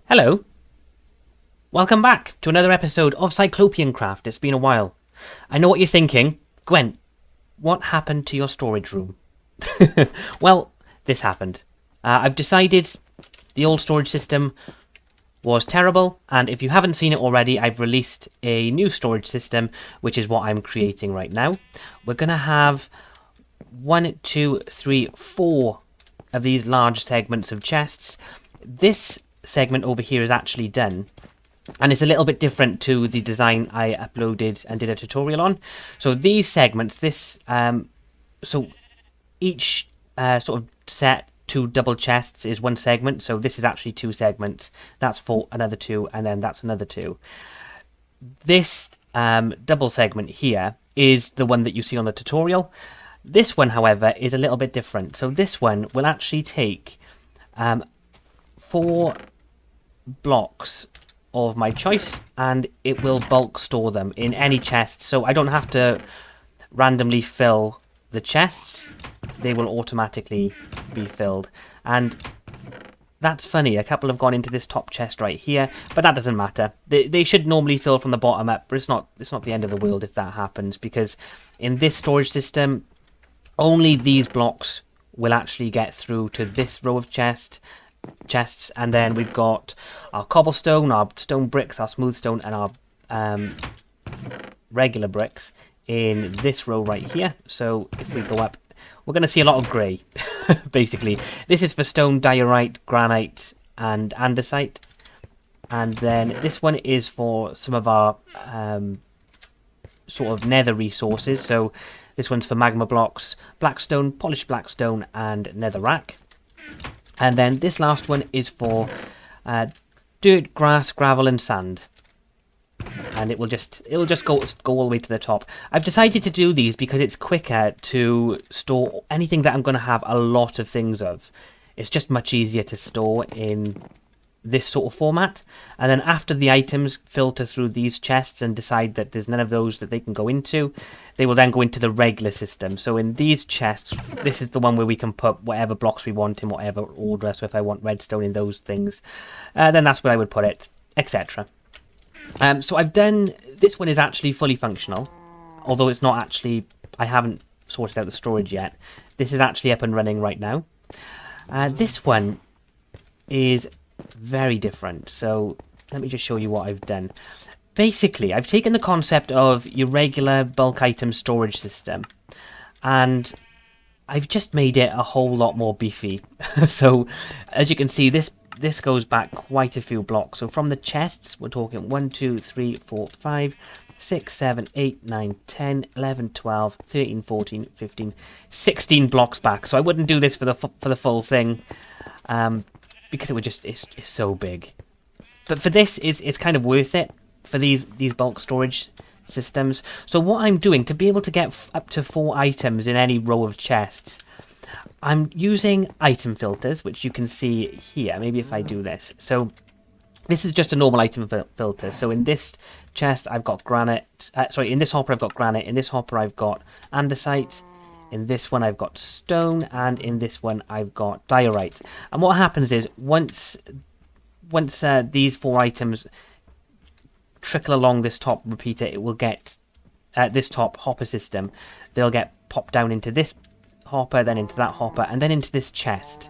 Hello. Welcome back to another episode of CyclopeanCraft. It's been a while. I know what you're thinking. Gwent, what happened to your storage room? Well, this happened. I've decided the old storage system was terrible, and if you haven't seen it already, I've released a new storage system, which is what I'm creating right now. We're going to have 1, 2, 3, 4 of these large segments of chests. This segment over here is actually done, and it's a little bit different to the design I uploaded and did a tutorial on. So these segments, so each sort of set 2 double chests is 1 segment. So this is actually 2 segments. That's for another 2, and then that's another 2. This double segment here is the one that you see on the tutorial. This one, however, is a little bit different. So this one will actually take 4 blocks of my choice, and it will bulk store them in any chest, so I don't have to randomly fill the chests. They will automatically be filled. And that's funny, a couple have gone into this top chest right here, but that doesn't matter. They should normally fill from the bottom up, but it's not the end of the world if that happens, because in this storage system only these blocks will actually get through to this row of chests, and then we've got our cobblestone, our stone bricks, our smooth stone, and our regular bricks in this row right here. So if we go up, we're going to see a lot of grey. Basically, this is for stone, diorite, granite, and andesite, and then this one is for some of our sort of nether resources. So this one's for magma blocks, blackstone, polished blackstone, and netherrack. And then this last one is for dirt, grass, gravel, and sand. And it'll just go all the way to the top. I've decided to do these because it's quicker to store anything that I'm going to have a lot of things of. It's just much easier to store in this sort of format. And then after the items filter through these chests and decide that there's none of those that they can go into, they will then go into the regular system. So in these chests, this is the one where we can put whatever blocks we want in whatever order. So if I want redstone in those things, then that's where I would put it, etc. So I've done, this one is actually fully functional, although it's not actually, I haven't sorted out the storage yet. This is actually up and running right now. This one is very different. So let me just show you what I've done. Basically, I've taken the concept of your regular bulk item storage system, and I've just made it a whole lot more beefy. So as you can see, this goes back quite a few blocks. So from the chests, we're talking 1, 2, 3, 4, 5, 6, 7, 8, 9, 10, 11, 12, 13, 14, 15, 16 blocks back. So I wouldn't do this for the full thing, because it would just it's so big. But for this, it's kind of worth it for these bulk storage systems. So what I'm doing to be able to get up to 4 items in any row of chests, I'm using item filters, which you can see here. Maybe if I do this. So this is just a normal item filter. So in this chest, I've got granite. In this hopper, I've got granite. In this hopper, I've got andesite. In this one, I've got stone. And in this one, I've got diorite. And what happens is, once these 4 items trickle along this top repeater, it will get this top hopper system. They'll get popped down into this hopper, then into that hopper, and then into this chest.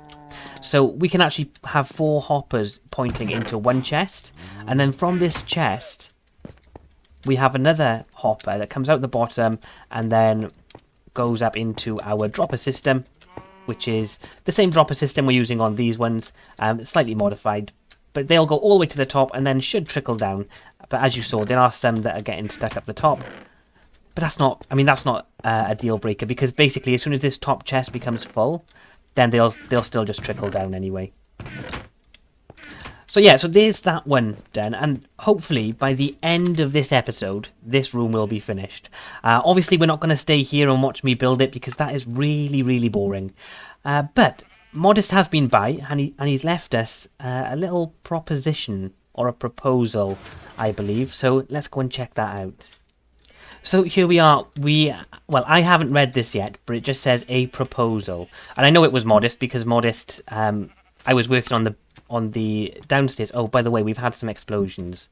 So we can actually have 4 hoppers pointing into one chest, and then from this chest we have another hopper that comes out the bottom and then goes up into our dropper system, which is the same dropper system we're using on these ones, slightly modified, but they'll go all the way to the top and then should trickle down. But as you saw, there are some that are getting stuck up the top. But that's not a deal breaker, because basically as soon as this top chest becomes full, then they'll still just trickle down anyway. So yeah, so there's that one done, and hopefully by the end of this episode, this room will be finished. Obviously we're not going to stay here and watch me build it, because that is really, really boring. But Modest has been by, and he's left us a little proposition, or a proposal, I believe. So let's go and check that out. So here we are. Well, I haven't read this yet, but it just says a proposal. And I know it was Modest, because Modest, I was working on the on the downstairs. Oh, by the way, we've had some explosions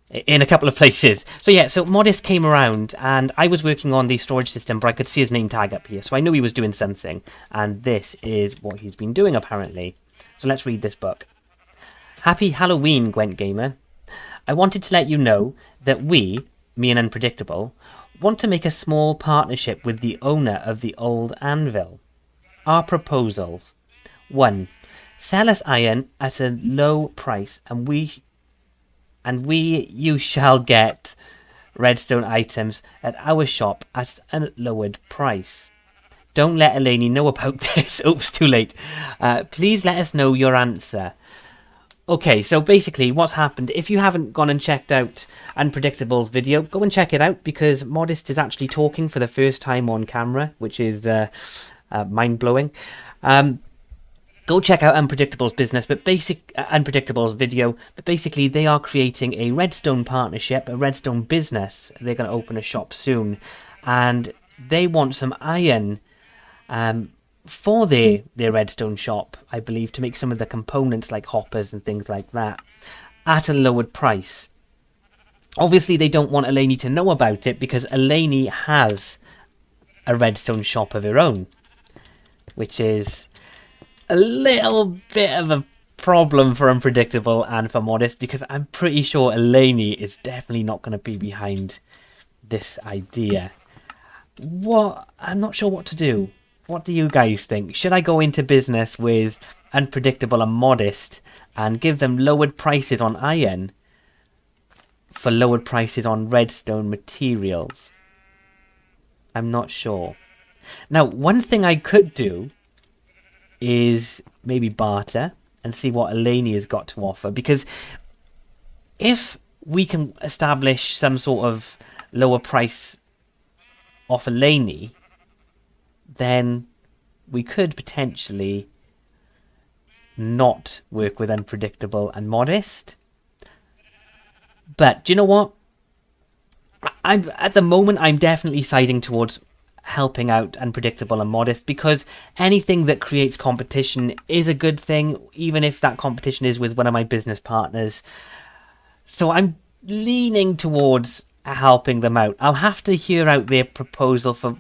in a couple of places. So yeah, so Modest came around and I was working on the storage system, but I could see his name tag up here. So I knew he was doing something, and this is what he's been doing apparently. So let's read this book. Happy Halloween, Gwent Gamer. I wanted to let you know that we, me and Unpredictable, want to make a small partnership with the owner of the old anvil. Our proposals. 1. Sell us iron at a low price, and you shall get redstone items at our shop at a lowered price. Don't let Eleni know about this. Oops, too late. Please let us know your answer. Okay, so basically what's happened, if you haven't gone and checked out Unpredictable's video, go and check it out, because Modest is actually talking for the first time on camera, which is mind-blowing. Go check out Unpredictable's Unpredictable's video, but basically they are creating a redstone partnership, a redstone business. They're going to open a shop soon, and they want some iron for their redstone shop, I believe, to make some of the components like hoppers and things like that at a lowered price. Obviously, they don't want Eleni to know about it because Eleni has a redstone shop of her own, which is a little bit of a problem for Unpredictable and for Modest, because I'm pretty sure Eleni is definitely not going to be behind this idea. I'm not sure what to do. What do you guys think? Should I go into business with Unpredictable and Modest and give them lowered prices on iron for lowered prices on redstone materials? I'm not sure. Now, one thing I could do is maybe barter and see what Eleni has got to offer, because if we can establish some sort of lower price off Eleni, then we could potentially not work with Unpredictable and Modest. But do you know what? At the moment, I'm definitely siding towards helping out Unpredictable and Modest, because anything that creates competition is a good thing, even if that competition is with one of my business partners. So I'm leaning towards helping them out. I'll have to hear out their proposal for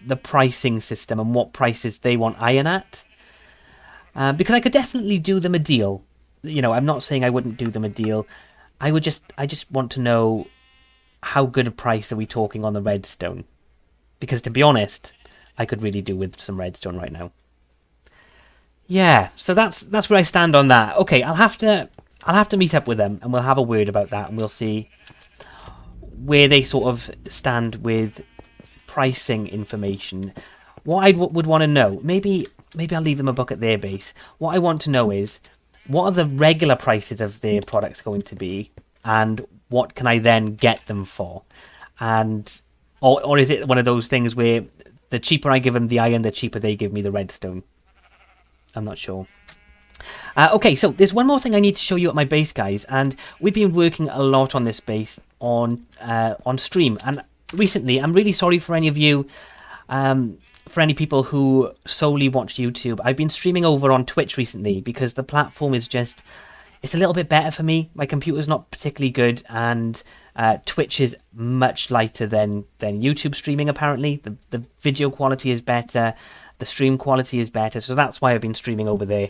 the pricing system and what prices they want iron at, because I could definitely do them a deal. You know, I'm not saying I wouldn't do them a deal. I just want to know how good a price are we talking on the redstone, because to be honest, I could really do with some redstone right now. Yeah, so that's where I stand on that. Okay, I'll have to meet up with them and we'll have a word about that, and we'll see where they sort of stand with pricing information. What I would want to know, maybe I'll leave them a book at their base. What I want to know is, what are the regular prices of their products going to be, and what can I then get them for? And or is it one of those things where the cheaper I give them the iron, the cheaper they give me the redstone? I'm not sure. Okay, so there's one more thing I need to show you at my base, guys, and we've been working a lot on this base on stream, and recently, I'm really sorry for any of you, for any people who solely watch YouTube. I've been streaming over on Twitch recently because the platform is just, it's a little bit better for me. My computer's not particularly good, and Twitch is much lighter than YouTube streaming, apparently. The video quality is better, the stream quality is better, so that's why I've been streaming over there.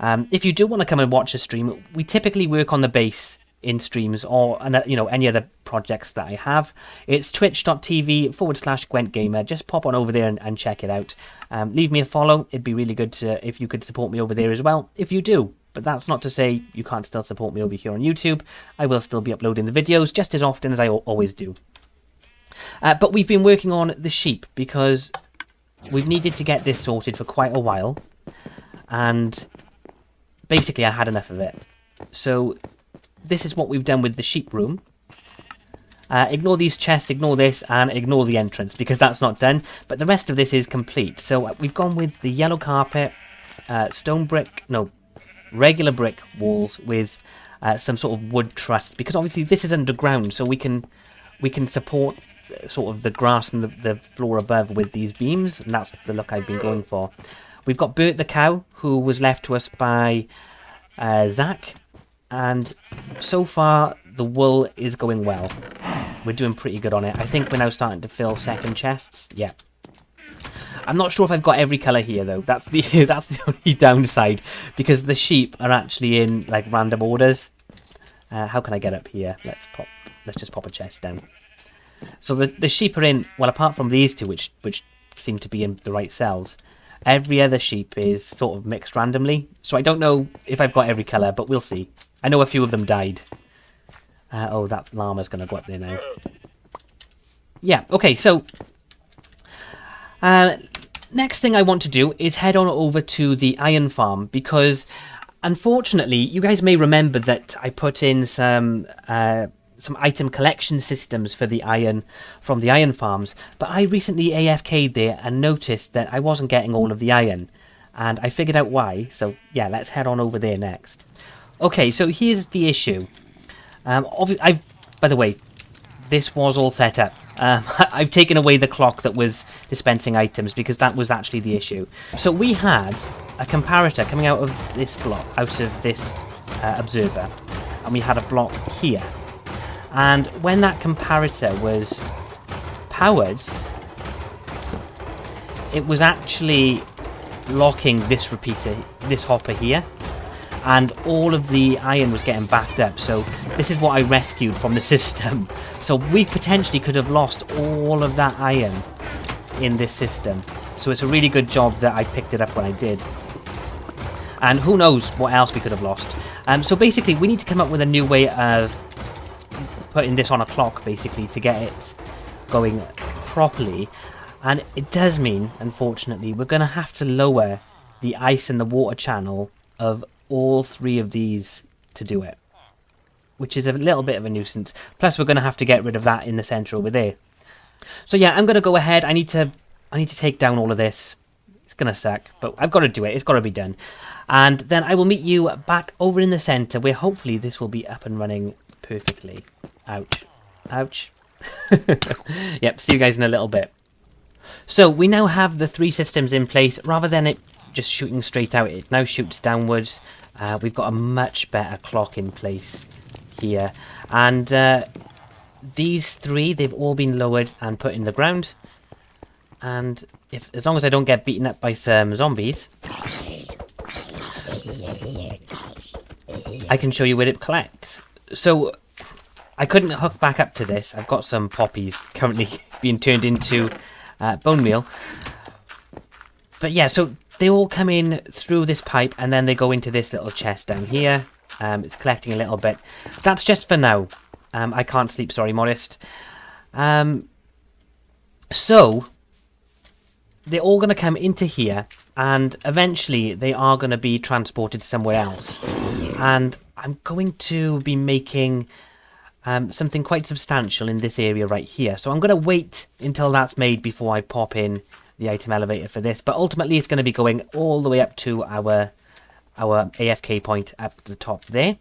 If you do want to come and watch a stream, we typically work on the base in streams, or any other projects that I have. It's twitch.tv/Gwent Gamer. Just pop on over there and check it out. Leave me a follow. It'd be really good if you could support me over there as well, if you do. But that's not to say you can't still support me over here on YouTube. I will still be uploading the videos just as often as I always do. But we've been working on the sheep because we've needed to get this sorted for quite a while, and basically I had enough of it. So this is what we've done with the sheep room. Ignore these chests, ignore this, and ignore the entrance, because that's not done. But the rest of this is complete. So we've gone with the yellow carpet, regular brick walls with some sort of wood truss, because obviously this is underground, so we can support sort of the grass and the floor above with these beams, and that's the look I've been going for. We've got Bert the cow, who was left to us by Zach. And so far, the wool is going well. We're doing pretty good on it. I think we're now starting to fill second chests. Yeah. I'm not sure if I've got every colour here, though. That's the that's the only downside. Because the sheep are actually in, like, random orders. How can I get up here? Let's just pop a chest down. So the sheep are in, well, apart from these two, which seem to be in the right cells, every other sheep is sort of mixed randomly. So I don't know if I've got every colour, but we'll see. I know a few of them died. Oh, that llama's going to go up there now. Yeah, okay, so next thing I want to do is head on over to the iron farm, because unfortunately, you guys may remember that I put in some item collection systems for the iron from the iron farms, but I recently AFK'd there and noticed that I wasn't getting all of the iron, and I figured out why. So yeah, let's head on over there next. Okay, so here's the issue. By the way, this was all set up. I've taken away the clock that was dispensing items because that was actually the issue. So we had a comparator coming out of this block, out of this observer, and we had a block here. And when that comparator was powered, it was actually locking this repeater, this hopper here, and all of the iron was getting backed up. So this is what I rescued from the system. So we potentially could have lost all of that iron in this system. So it's a really good job that I picked it up when I did. And who knows what else we could have lost. So basically we need to come up with a new way of putting this on a clock, basically, to get it going properly. And it does mean, unfortunately, we're going to have to lower the ice and the water channel of all three of these to do it, which is a little bit of a nuisance. Plus we're going to have to get rid of that in the center over there. So yeah, I'm going to go ahead. I need to take down all of this. It's going to suck, but I've got to do it. It's got to be done. And then I will meet you back over in the center, where hopefully this will be up and running perfectly. Ouch. Ouch. Yep, see you guys in a little bit. So we now have the three systems in place. Rather than it just shooting straight out, it now shoots downwards. We've got a much better clock in place here. And these three, they've all been lowered and put in the ground. And as long as I don't get beaten up by some zombies, I can show you where it collects. So I couldn't hook back up to this. I've got some poppies currently being turned into bone meal. But yeah, so they all come in through this pipe and then they go into this little chest down here. It's collecting a little bit. That's just for now. I can't sleep, sorry, Modest. So they're all going to come into here, and eventually they are going to be transported somewhere else. And I'm going to be making something quite substantial in this area right here. So I'm going to wait until that's made before I pop in the item elevator for this. But ultimately it's going to be going all the way up to our AFK point up the top there.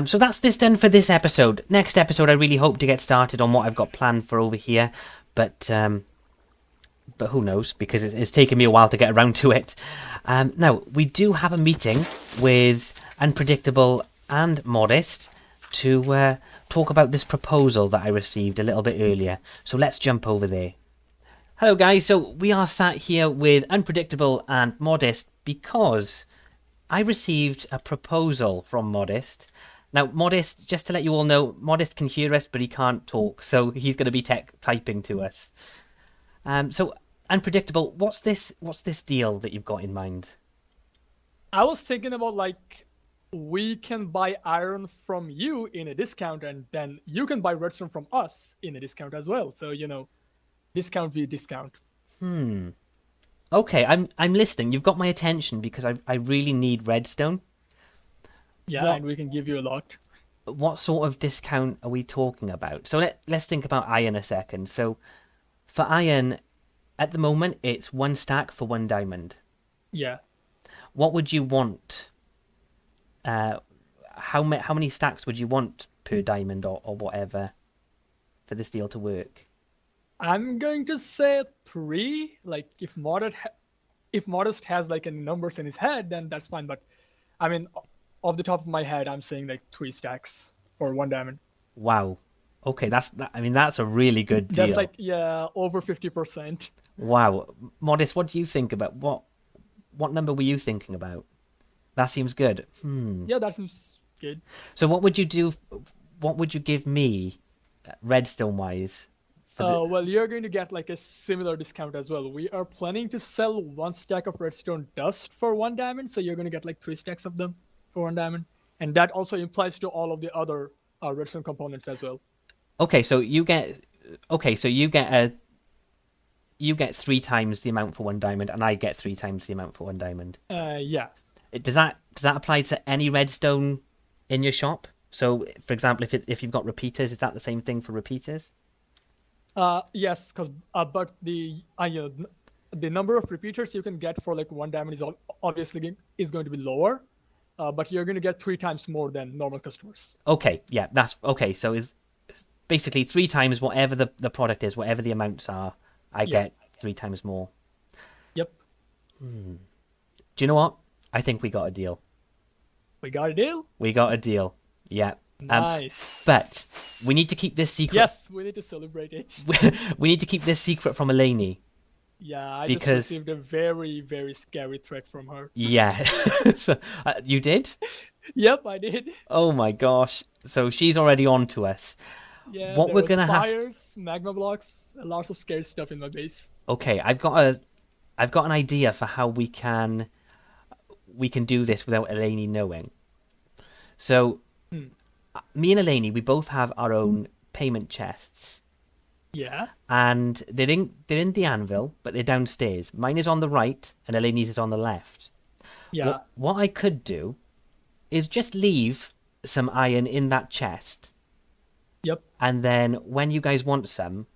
So that's this done for this episode. Next episode I really hope to get started on what I've got planned for over here. But who knows, because it's taken me a while to get around to it. Now, we do have a meeting with Unpredictable and Modest to talk about this proposal that I received a little bit earlier. So let's jump over there. Hello guys, so we are sat here with Unpredictable and Modest because I received a proposal from Modest. Now, Modest, just to let you all know, Modest can hear us, but he can't talk, so he's going to be typing to us. So, Unpredictable, what's this deal that you've got in mind? I was thinking about, like, we can buy iron from you in a discount, and then you can buy redstone from us in a discount as well. So, you know, discount via discount. Okay, I'm listening. You've got my attention because I really need redstone. Yeah, and we can give you a lot. What sort of discount are we talking about? So let's think about iron a second. So for iron, at the moment, it's 1 stack for 1 diamond. Yeah. What would you want? How many stacks would you want per diamond or whatever for this deal to work? I'm going to say 3. Like, if modded if Modest has like any numbers in his head, then that's fine. But I mean, off the top of my head, I'm saying like 3 stacks for 1 diamond. Wow. Okay, I mean, that's a really good That's deal. like, yeah, over 50%. Wow. Modest, what do you think about what number were you thinking about? That seems good. Yeah, that seems good. So what would you do? What would you give me, redstone wise, for the? Well, you're going to get like a similar discount as well. We are planning to sell 1 stack of redstone dust for 1 diamond, so you're going to get like 3 stacks of them for 1 diamond, and that also implies to all of the other redstone components as well. Okay, so you get. Okay, so you get a. You get 3 times the amount for 1 diamond, and I get 3 times the amount for 1 diamond. Yeah. Does that apply to any redstone in your shop? So, for example, if you've got repeaters, is that the same thing for repeaters? Yes, because but the number of repeaters you can get for like 1 diamond is obviously is going to be lower, but you're going to get 3 times more than normal customers. Okay, yeah, that's okay. So is basically 3 times whatever the product is, whatever the amounts are, I Yeah. get 3 times more. Yep. Do you know what? I think we got a deal. We got a deal. We got a deal. Yeah. Nice. But we need to keep this secret. Yes, we need to celebrate it. We need to keep this secret from Eleni. Yeah, I Because- just received a very, very scary threat from her. Yeah. So, you did? Yep, I did. Oh my gosh. So she's already on to us. Yeah, What there we're was gonna have- fires, magma blocks, lots of scary stuff in my base. Okay, I've got an idea for how we can do this without Eleni knowing. So, me and Eleni, we both have our own payment chests, Yeah. and they're in the anvil, but they're downstairs. Mine is on the right, and Eleni's is on the left. Yeah. What I could do is just leave some iron in that chest, Yep. and then when you guys want some,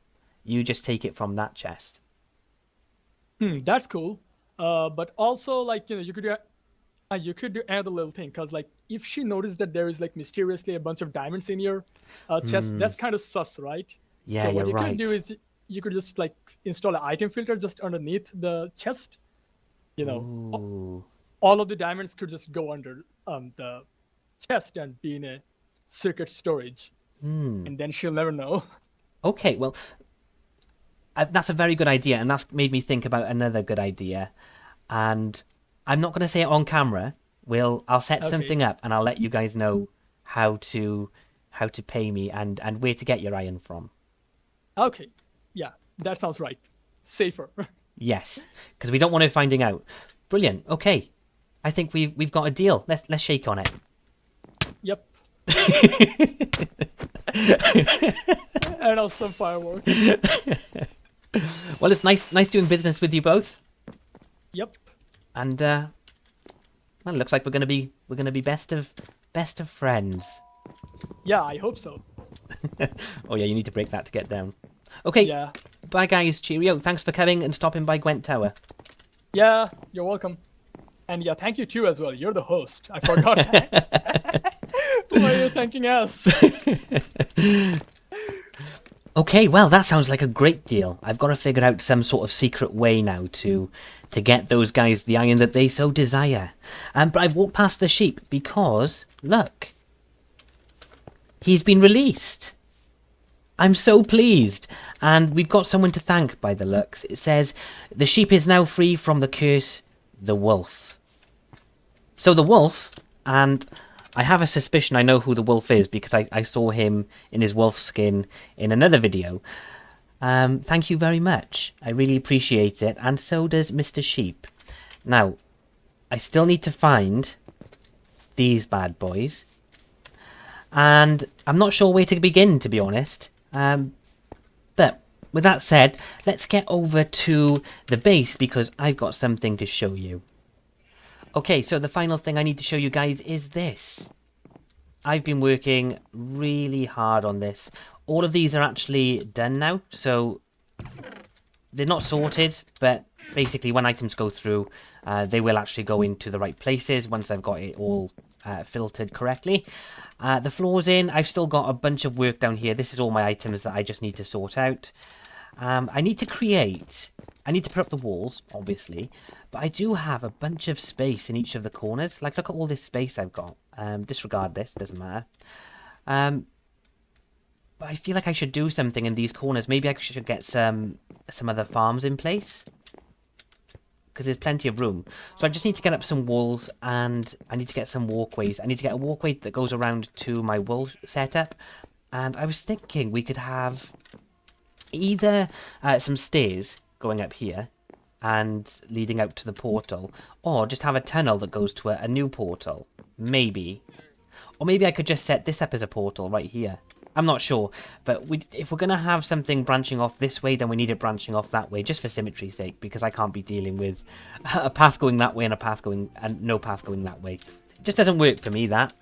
you just take it from that chest. That's cool. But also, like, you could do another little thing, because like if she noticed that there is like mysteriously a bunch of diamonds in your chest, that's kind of sus, right? Yeah, So what you're you right. could do is you could just like install an item filter just underneath the chest. Ooh. All of the diamonds could just go under the chest and be in a secret storage, and then she'll never know. Okay, well, that's a very good idea, and that's made me think about another good idea. And I'm not going to say it on camera. I'll set Okay. something up, and I'll let you guys know how to pay me and where to get your iron from. Okay, yeah, that sounds right. Safer. Yes, because we don't want her finding out. Brilliant. Okay, I think we've got a deal. Let's shake on it. Yep. And also some fireworks. Well, it's nice doing business with you both, Yep. and well, it looks like we're gonna be best of friends. Yeah, I hope so. Oh yeah, you need to break that to get down. Okay, Yeah. bye guys, cheerio. Thanks for coming and stopping by Gwent Tower. Yeah, you're welcome. And yeah, thank you too as well. You're the host. I forgot that. Why are you thanking us? Okay, well that sounds like a great deal. I've got to figure out some sort of secret way now to get those guys the iron that they so desire. But I've walked past the sheep because look, he's been released. I'm so pleased, and we've got someone to thank by the looks. It says the sheep is now free from the curse, the wolf. So the wolf, and I have a suspicion I know who the wolf is because I saw him in his wolf skin in another video. Thank you very much. I really appreciate it, and so does Mr. Sheep. Now, I still need to find these bad boys, and I'm not sure where to begin, to be honest. But with that said, let's get over to the base because I've got something to show you. Okay, so the final thing I need to show you guys is this. I've been working really hard on this. All of these are actually done now, so they're not sorted, but basically when items go through, they will actually go into the right places once I've got it all filtered correctly. The floor's in. I've still got a bunch of work down here. This is all my items that I just need to sort out. I need to create I need to put up the walls, obviously, but I do have a bunch of space in each of the corners. Like, look at all this space I've got. Disregard this, doesn't matter. But I feel like I should do something in these corners. Maybe I should get some other farms in place, because there's plenty of room. So I just need to get up some walls, and I need to get some walkways. I need to get a walkway that goes around to my wool setup. And I was thinking we could have either some stairs going up here and leading out to the portal, or just have a tunnel that goes to a new portal. Maybe. Or maybe I could just set this up as a portal right here. I'm not sure, but if we're going to have something branching off this way, then we need it branching off that way, just for symmetry's sake, because I can't be dealing with a path going that way and no path going that way. It just doesn't work for me, that.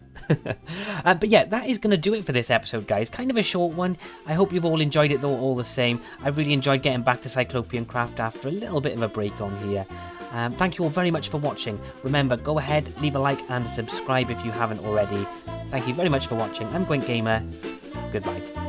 But yeah, that is going to do it for this episode, guys. Kind of a short one. I hope you've all enjoyed it, though, all the same. I really enjoyed getting back to CyclopeanCraft after a little bit of a break on here. Thank you all very much for watching. Remember, go ahead, leave a like and subscribe if you haven't already. Thank you very much for watching. I'm Gwent Gamer. Goodbye.